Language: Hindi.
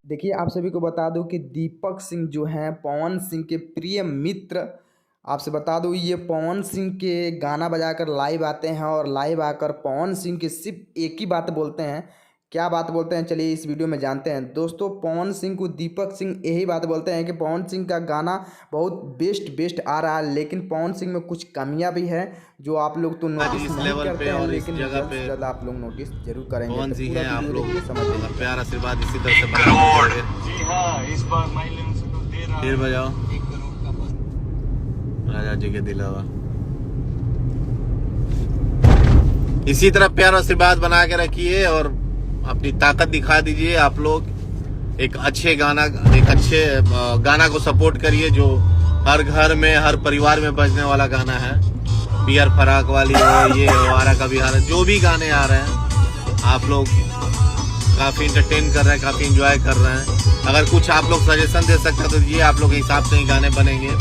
देखिए, आप सभी को बता दूं कि दीपक सिंह जो हैं पवन सिंह के प्रिय मित्र। आपसे बता दूं ये पवन सिंह के गाना बजाकर लाइव आते हैं और लाइव आकर पवन सिंह की सिर्फ एक ही बात बोलते हैं। क्या बात बोलते हैं, चलिए इस वीडियो में जानते हैं। दोस्तों, पवन सिंह को दीपक सिंह यही बात बोलते हैं कि पवन सिंह का गाना बहुत बेस्ट आ रहा है, लेकिन पवन सिंह में कुछ कमियां भी है जो आप लोग तो नोटिस नहीं करते हैं, लेकिन जल्द से जल्द आप लोग नोटिस जरूर करेंगे। पवन सिंह है, आप लोग समझ प्यार आशीर्वाद इसी तरह से बनाते जी हाँ, इस बार माइलेंस को दे रहा फिर बजाओ 1 करोड़ का बस। राजा जी के दिलावा। इसी तरह प्यार आशीर्वाद बना के रखिए और अपनी ताकत दिखा दीजिए। आप लोग एक अच्छे गाना को सपोर्ट करिए जो हर घर में हर परिवार में बजने वाला गाना है। बियर फराक वाली हो, ये हो, आरा का बिहार, जो भी गाने आ रहे हैं आप लोग काफी इंटरटेन कर रहे हैं, काफी एंजॉय कर रहे हैं। अगर कुछ आप लोग सजेशन दे सकते हैं तो ये आप लोग के हिसाब से ही गाने बनेंगे।